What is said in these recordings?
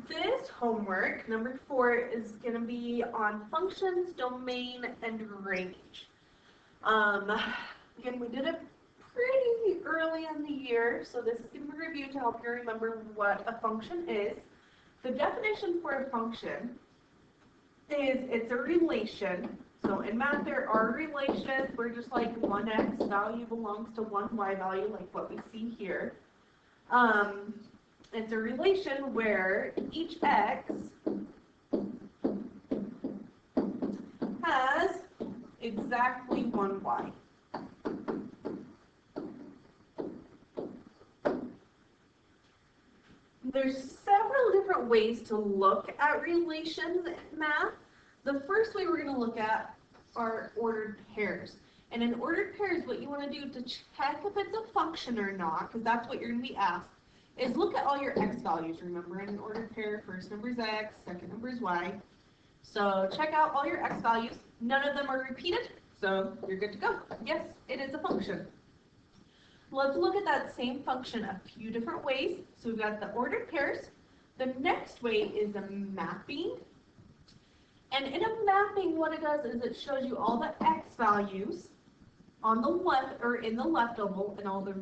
this homework, number 4, is going to be on functions, domain, and range. Again, we did it pretty early in the year, so this is going to be reviewed to help you remember what a function is. The definition for a function is it's a relation. So in math, there are relations where just like one x value belongs to one y value, like what we see here. It's a relation where each x has exactly one y. There's several different ways to look at relations in math. The first way we're going to look at are ordered pairs. And in ordered pairs, what you want to do to check if it's a function or not, because that's what you're going to be asked, is look at all your x values. Remember, in an ordered pair, first number is x, second number is y. So check out all your x values. None of them are repeated, so you're good to go. Yes, it is a function. Let's look at that same function a few different ways. So we've got the ordered pairs. The next way is a mapping. And in a mapping, what it does is it shows you all the x values on the left or in the left oval and all the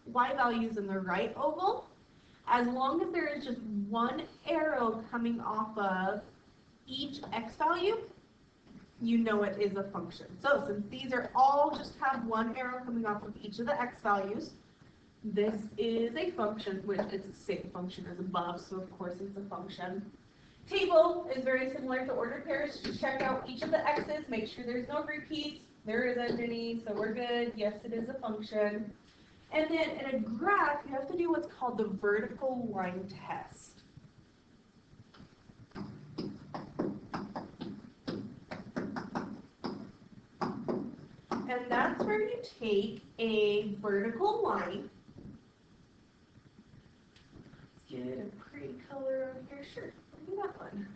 y values in the right oval. As long as there is just one arrow coming off of each x value, you know it is a function. So since these are all just have one arrow coming off of each of the x values, this is a function, which is the same function as above, so of course it's a function. Table is very similar to ordered pairs. Just check out each of the x's, make sure there's no repeats. There isn't any, so we're good. Yes, it is a function. And then in a graph, you have to do what's called the vertical line test. And that's where you take a vertical line. Let's get a pretty color on here. Sure, look at that one.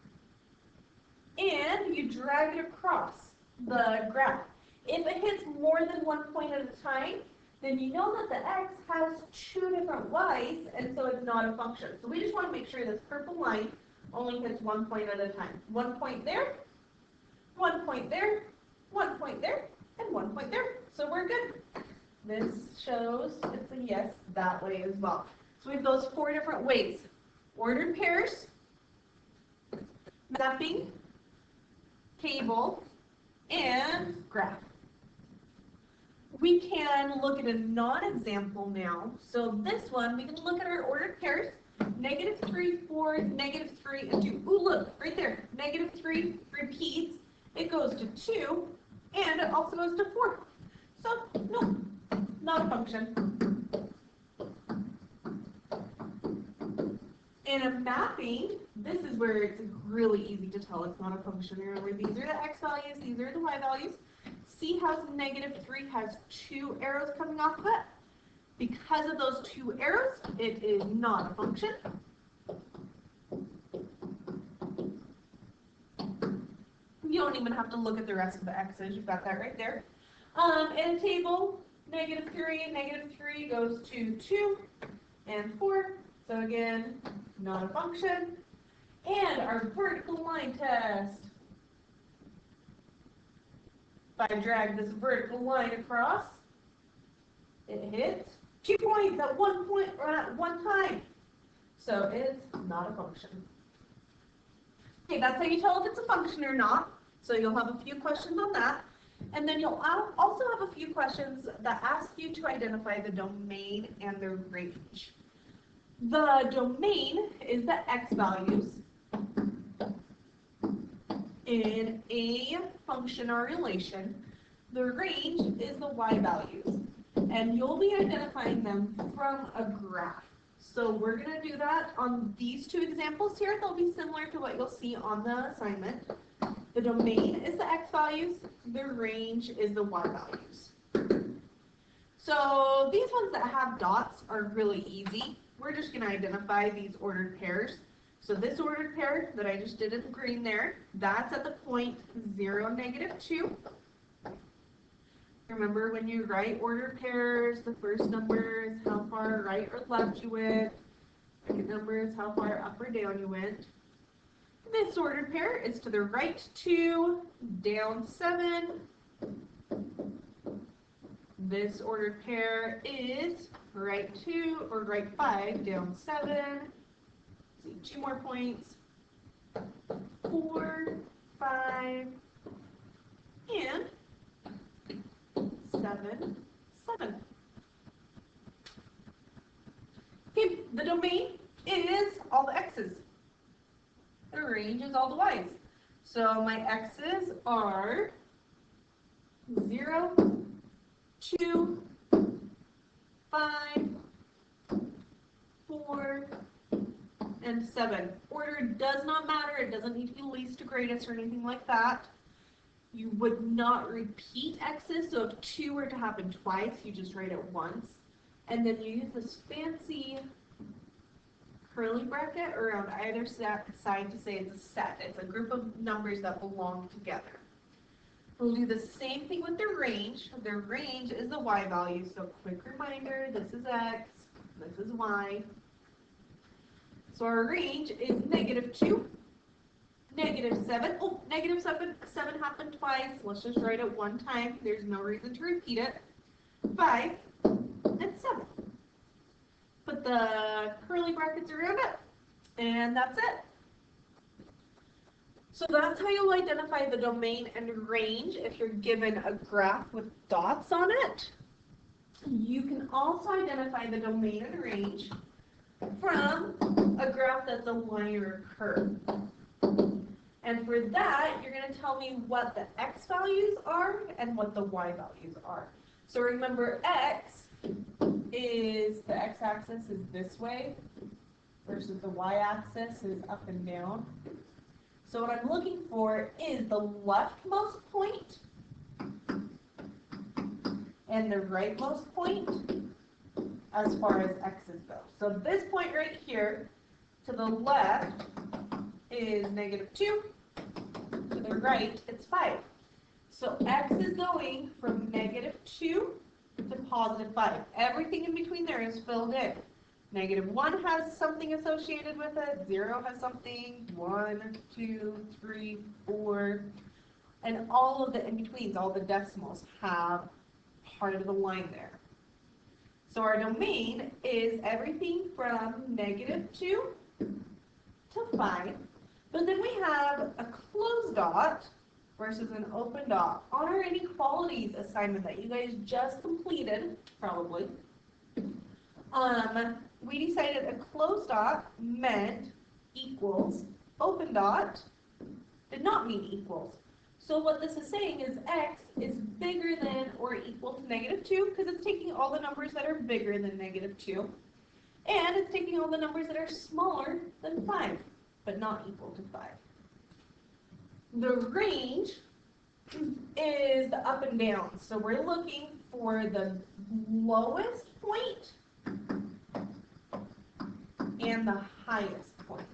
And you drag it across the graph. If it hits more than one point at a time, then you know that the x has two different y's, and so it's not a function. So we just want to make sure this purple line only hits 1 point at a time. 1 point there, 1 point there, 1 point there, and 1 point there. So we're good. This shows it's a yes that way as well. So we have those 4 different ways: ordered pairs, mapping, table, and graph. We can look at a non-example now. So this one, we can look at our ordered pairs. -3, 4, -3, and 2. Ooh, look, right there. -3 repeats. It goes to 2, and it also goes to 4. So, no, not a function. In a mapping, this is where it's really easy to tell it's not a function. Remember, these are the x values, these are the y values. See how -3 has 2 arrows coming off of it? Because of those 2 arrows, it is not a function. You don't even have to look at the rest of the x's. You've got that right there. In a table, -3 goes to 2 and 4. So again, not a function. And our vertical line test. If I drag this vertical line across, it hits 2 points at 1 point or at one time. So it's not a function. Okay, that's how you tell if it's a function or not. So you'll have a few questions on that. And then you'll also have a few questions that ask you to identify the domain and the range. The domain is the x values in a function or relation. The range is the y values. And you'll be identifying them from a graph. So we're going to do that on these 2 examples here. They'll be similar to what you'll see on the assignment. The domain is the x values. The range is the y values. So these ones that have dots are really easy. We're just going to identify these ordered pairs. So this ordered pair that I just did in green there, that's at the point 0, -2. Remember, when you write ordered pairs, the first number is how far right or left you went. Second number is how far up or down you went. This ordered pair is to the right 2, down 7. This ordered pair is right 2 or right 5, down 7. See, 2 more points. 4, 5, and 7, 7. Okay, the domain is all the x's. The range is all the y's. So my x's are 0, 2, 5, 4, and 7. Order does not matter. It doesn't need to be least to greatest or anything like that. You would not repeat x's, so if 2 were to happen twice, you just write it once. And then you use this fancy curly bracket around either side to say it's a set. It's a group of numbers that belong together. We'll do the same thing with the range. The range is the y value, so quick reminder, this is x, this is y. So our range is -2, -7. Oh, -7 happened twice. Let's just write it one time. There's no reason to repeat it. 5 and 7. Put the curly brackets around it, and that's it. So that's how you'll identify the domain and range if you're given a graph with dots on it. You can also identify the domain and range from a graph that's a line or a curve. And for that, you're going to tell me what the x values are and what the y values are. So remember, x is, the x-axis is this way versus the y-axis is up and down. So what I'm looking for is the leftmost point and the rightmost point as far as x's go. So this point right here to the left is -2, to the right it's 5. So x is going from -2 to +5. Everything in between there is filled in. -1 has something associated with it, 0 has something, 1, 2, 3, 4, and all of the in-betweens, all the decimals have part of the line there. So our domain is everything from -2 to 5, but then we have a closed dot versus an open dot. On our inequalities assignment that you guys just completed, probably, we decided a closed dot meant equals, open dot did not mean equals. So what this is saying is x is bigger than or equal to -2 because it's taking all the numbers that are bigger than -2, and it's taking all the numbers that are smaller than 5, but not equal to 5. The range is the up and down. So we're looking for the lowest point and the highest point.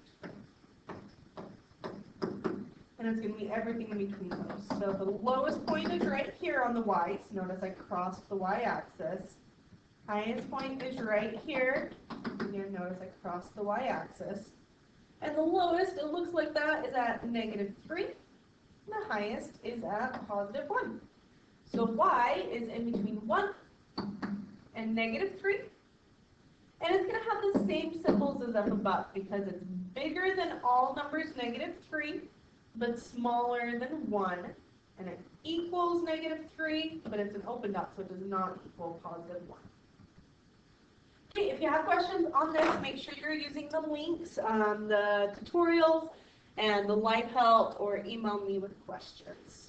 And it's going to be everything in between those. So the lowest point is right here on the y. So notice I crossed the y-axis. Highest point is right here. Again, notice I crossed the y-axis. And the lowest, it looks like that, is at -3. The highest is at +1. So y is in between 1 and -3. And it's going to have the same symbols as up above because it's bigger than all numbers -3, but smaller than 1. And it equals -3, but it's an open dot, so it does not equal +1. Okay, if you have questions on this, make sure you're using the links, the tutorials, and the live help, or email me with questions.